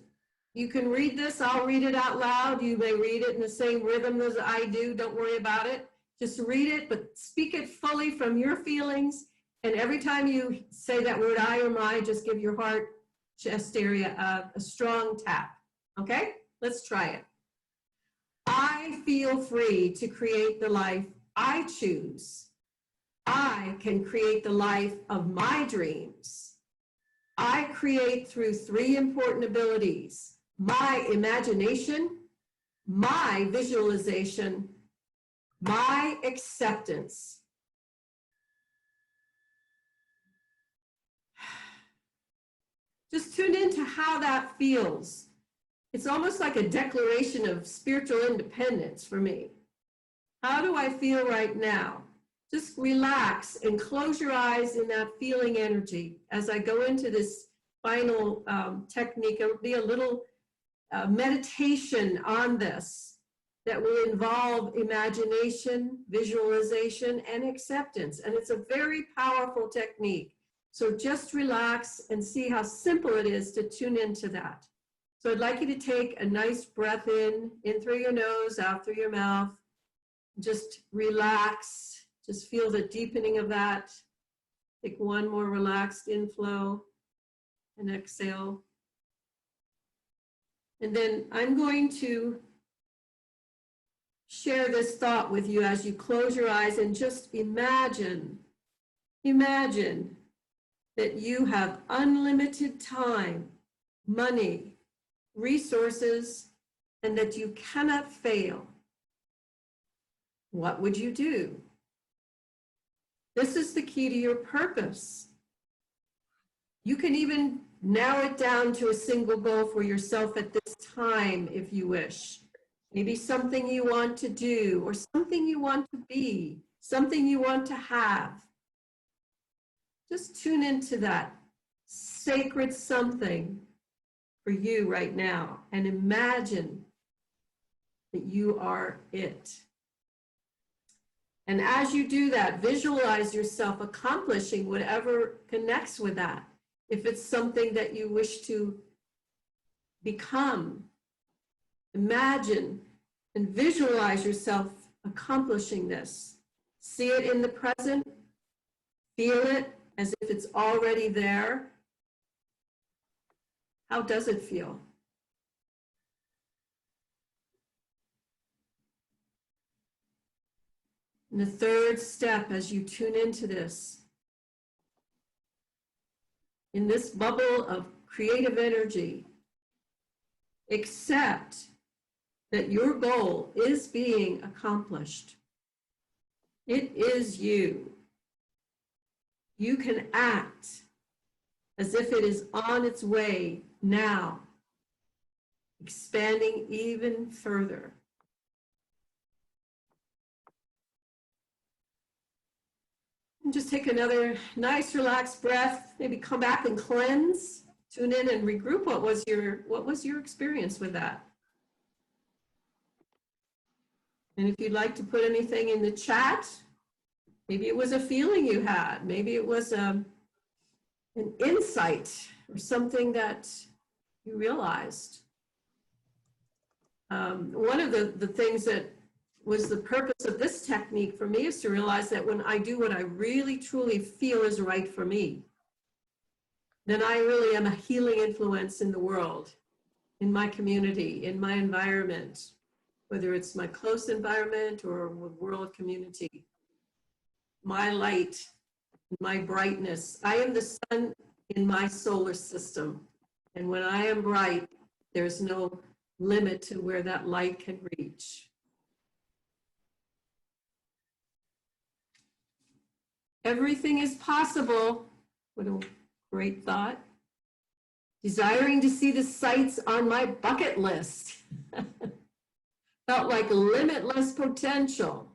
you can read this, I'll read it out loud. You may read it in the same rhythm as I do, don't worry about it. Just read it, but speak it fully from your feelings. And every time you say that word I or my, just give your heart, chest area a strong tap, okay? Let's try it. I feel free to create the life I choose. I can create the life of my dreams. I create through 3 important abilities: my imagination, my visualization, my acceptance. Just tune into how that feels. It's almost like a declaration of spiritual independence for me. How do I feel right now? Just relax and close your eyes in that feeling energy. As I go into this final technique, it will be a little meditation on this that will involve imagination, visualization, and acceptance. And it's a very powerful technique. So just relax and see how simple it is to tune into that. So I'd like you to take a nice breath in through your nose, out through your mouth. Just relax. Just feel the deepening of that. Take one more relaxed inflow and exhale. And then I'm going to share this thought with you as you close your eyes and just imagine that you have unlimited time, money, resources, and that you cannot fail. What would you do? This is the key to your purpose. You can even narrow it down to a single goal for yourself at this time if you wish. Maybe something you want to do, or something you want to be, something you want to have. Just tune into that sacred something for you right now and imagine that you are it. And as you do that, visualize yourself accomplishing whatever connects with that. If it's something that you wish to become, imagine and visualize yourself accomplishing this. See it in the present, feel it as if it's already there. How does it feel? And the third step as you tune into this, in this bubble of creative energy, accept that your goal is being accomplished. It is you. You can act as if it is on its way now, expanding even further. And just take another nice relaxed breath, maybe come back and cleanse, tune in and regroup. What was your experience with that? And if you'd like to put anything in the chat, maybe it was a feeling you had, maybe it was an insight or something that you realized. One of the things that was the purpose of this technique for me is to realize that when I do what I really truly feel is right for me, then I really am a healing influence in the world, in my community, in my environment, whether it's my close environment or world community. My light, my brightness. I am the sun in my solar system. And when I am bright, there's no limit to where that light can reach. Everything is possible. What a great thought. Desiring to see the sights on my bucket list. Felt like limitless potential.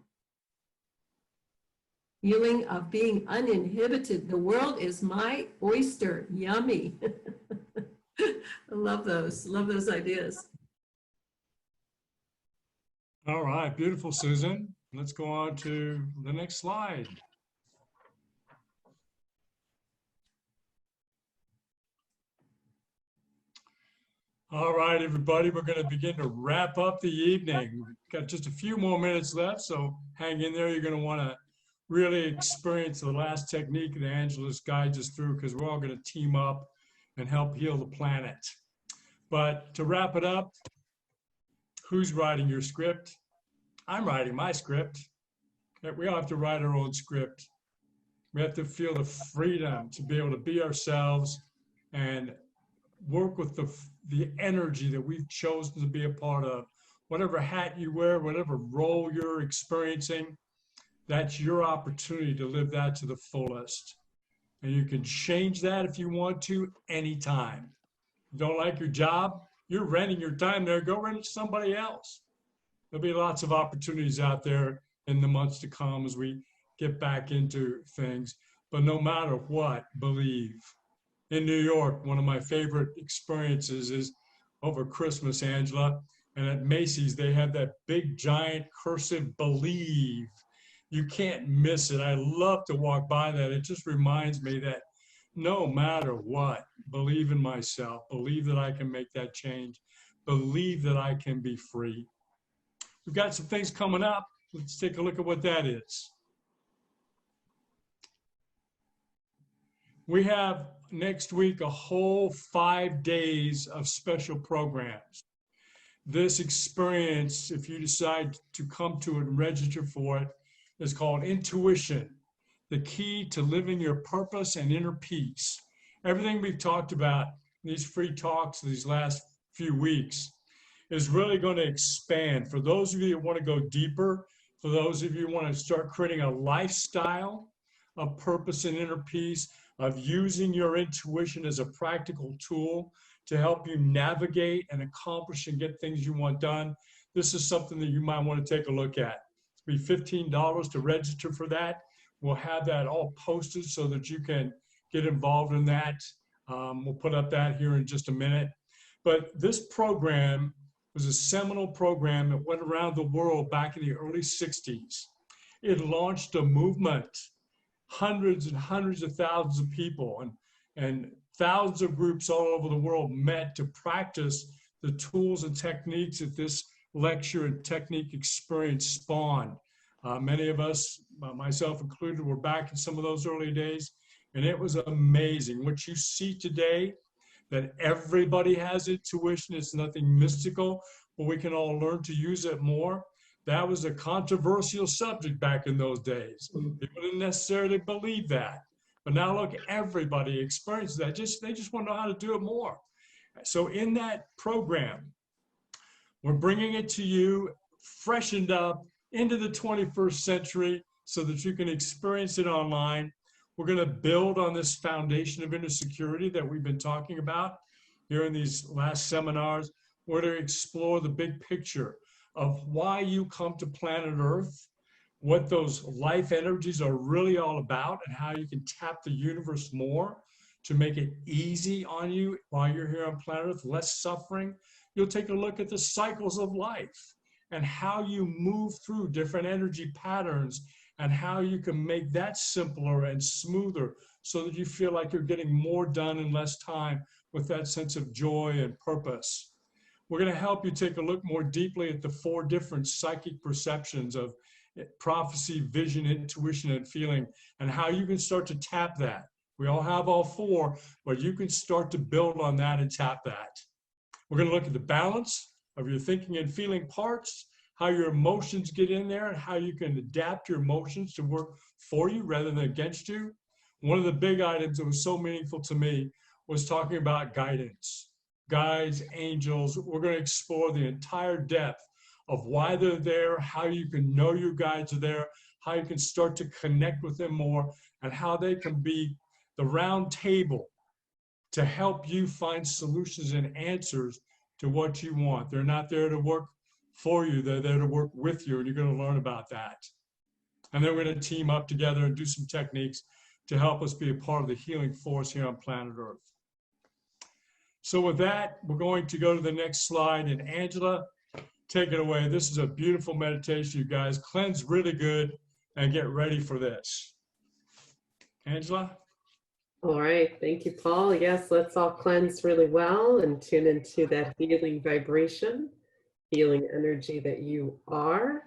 Feeling of being uninhibited. The world is my oyster. Yummy. I love those ideas. All right, beautiful, Susan. Let's go on to the next slide. All right, everybody, we're going to begin to wrap up the evening. We've got just a few more minutes left, so hang in there. You're going to want to really experience the last technique that Angela's guides us through, because we're all going to team up and help heal the planet. But to wrap it up, who's writing your script? I'm writing my script. We all have to write our own script. We have to feel the freedom to be able to be ourselves and work with the energy that we've chosen to be a part of. Whatever hat you wear, whatever role you're experiencing, that's your opportunity to live that to the fullest. And you can change that if you want to anytime. You don't like your job, you're renting your time there, go rent it to somebody else. There'll be lots of opportunities out there in the months to come as we get back into things. But no matter what, believe. In New York, one of my favorite experiences is over Christmas, Angela, and at Macy's, they have that big, giant, cursive believe. You can't miss it. I love to walk by that. It just reminds me that no matter what, believe in myself, believe that I can make that change, believe that I can be free. We've got some things coming up. Let's take a look at what that is. We have next week a whole 5 days of special programs. This experience, if you decide to come to it and register for it, is called Intuition, the key to living your purpose and inner peace. Everything we've talked about in these free talks these last few weeks is really going to expand. For those of you that want to go deeper, for those of you who want to start creating a lifestyle of purpose and inner peace, of using your intuition as a practical tool to help you navigate and accomplish and get things you want done, this is something that you might want to take a look at. It'll be $15 to register for that. We'll have that all posted so that you can get involved in that. We'll put up that here in just a minute. But this program was a seminal program that went around the world back in the early 60s. It launched a movement. Hundreds and hundreds of thousands of people and thousands of groups all over the world met to practice the tools and techniques that this lecture and technique experience spawned. Many of us, myself included, were back in some of those early days, and it was amazing. What you see today, that everybody has intuition, it's nothing mystical, but we can all learn to use it more. That was a controversial subject back in those days. People didn't necessarily believe that. But now look, everybody experiences that. They just want to know how to do it more. So in that program, we're bringing it to you, freshened up into the 21st century so that you can experience it online. We're going to build on this foundation of inner security that we've been talking about here in these last seminars. We're going to explore the big picture of why you come to planet Earth, what those life energies are really all about, and how you can tap the universe more to make it easy on you while you're here on planet Earth, less suffering. You'll take a look at the cycles of life and how you move through different energy patterns and how you can make that simpler and smoother so that you feel like you're getting more done in less time with that sense of joy and purpose. We're going to help you take a look more deeply at the 4 different psychic perceptions of prophecy, vision, intuition, and feeling, and how you can start to tap that. We all have all 4, but you can start to build on that and tap that. We're going to look at the balance of your thinking and feeling parts, how your emotions get in there, and how you can adapt your emotions to work for you rather than against you. One of the big items that was so meaningful to me was talking about guidance. Guides, angels. We're going to explore the entire depth of why they're there, how you can know your guides are there, how you can start to connect with them more, and how they can be the round table to help you find solutions and answers to what you want. They're not there to work for you, they're there to work with you, and you're going to learn about that. And then we're going to team up together and do some techniques to help us be a part of the healing force here on planet Earth. So with that, we're going to go to the next slide, and Angela, take it away. This is a beautiful meditation, you guys. Cleanse really good and get ready for this. Angela? All right, thank you, Paul. Yes, let's all cleanse really well and tune into that healing vibration, healing energy that you are.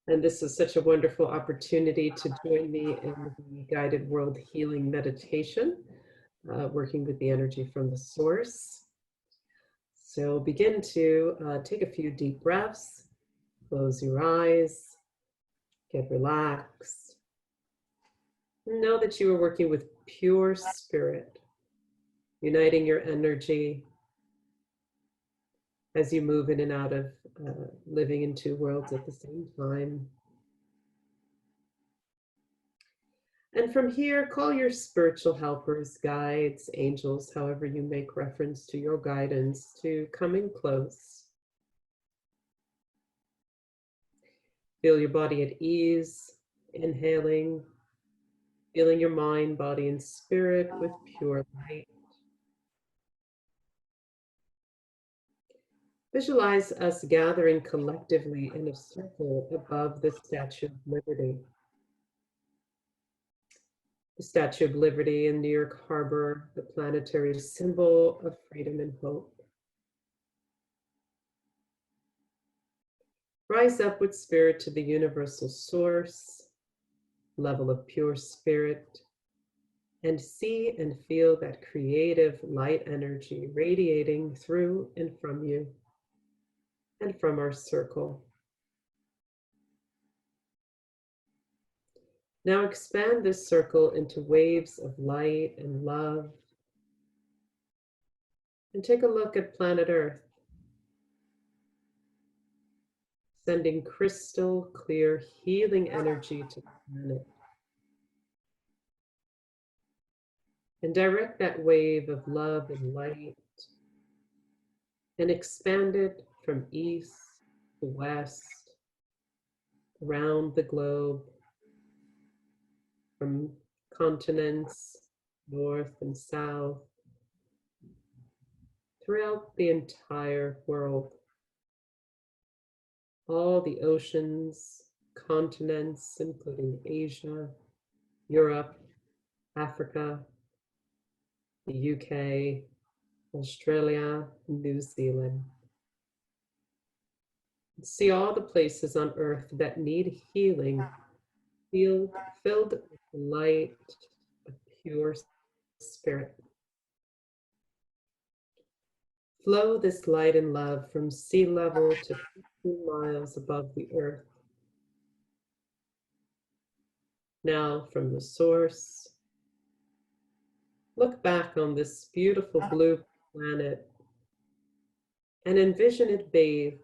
And this is such a wonderful opportunity to join me in the guided world healing meditation, working with the energy from the source. So begin to take a few deep breaths, close your eyes, get relaxed. Know that you are working with pure spirit, uniting your energy as you move in and out of living in two worlds at the same time. And from here, call your spiritual helpers, guides, angels, however you make reference to your guidance, to come in close. Feel your body at ease, inhaling, filling your mind, body, and spirit with pure light. Visualize us gathering collectively in a circle above the Statue of Liberty. The Statue of Liberty in New York Harbor, the planetary symbol of freedom and hope. Rise up with spirit to the universal source, level of pure spirit, and see and feel that creative light energy radiating through and from you and from our circle. Now expand this circle into waves of light and love. And take a look at planet Earth, sending crystal clear healing energy to the planet. And direct that wave of love and light and expand it from east to west, around the globe, from continents, north and south, throughout the entire world. All the oceans, continents, including Asia, Europe, Africa, the UK, Australia, New Zealand. See all the places on earth that need healing, filled with light, of pure spirit. Flow this light and love from sea level to 15 miles above the earth. Now from the source, look back on this beautiful blue planet and envision it bathed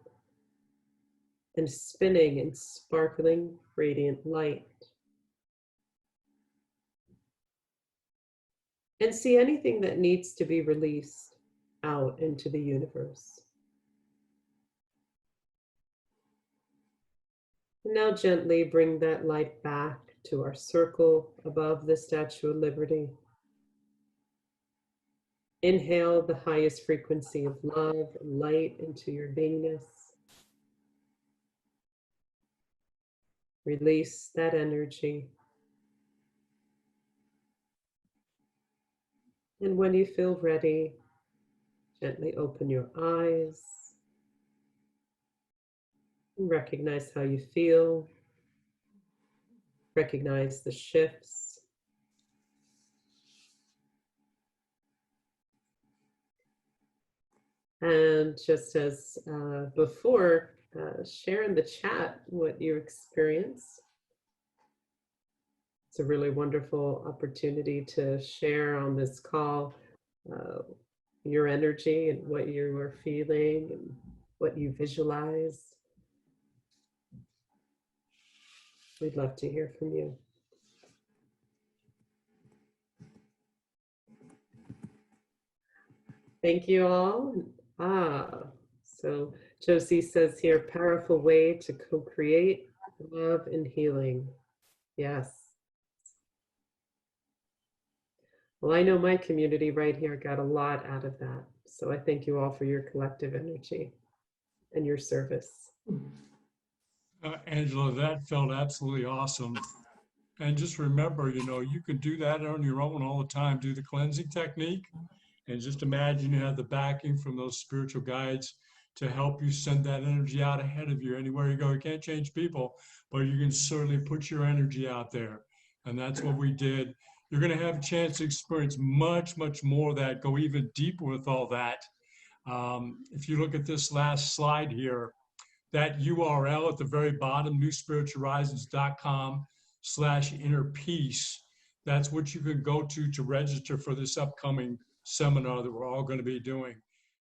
and spinning in sparkling, radiant light. And see anything that needs to be released out into the universe. And now gently bring that light back to our circle above the Statue of Liberty. Inhale the highest frequency of love and light into your beingness. Release that energy. And when you feel ready, gently open your eyes and recognize how you feel. Recognize the shifts. And just as before, share in the chat what you experience. It's a really wonderful opportunity to share on this call your energy and what you are feeling and what you visualize. We'd love to hear from you. Thank you all. So Josie says here, powerful way to co-create love and healing. Yes. Well, I know my community right here got a lot out of that. So I thank you all for your collective energy and your service. Angela, that felt absolutely awesome. And just remember, you can do that on your own all the time. Do the cleansing technique and just imagine you have the backing from those spiritual guides to help you send that energy out ahead of you anywhere you go. You can't change people, but you can certainly put your energy out there. And that's what we did. You're going to have a chance to experience much, much more of that, go even deeper with all that. If you look at this last slide here, that URL at the very bottom, newspiritualhorizons.com/inner peace. That's what you can go to register for this upcoming seminar that we're all going to be doing.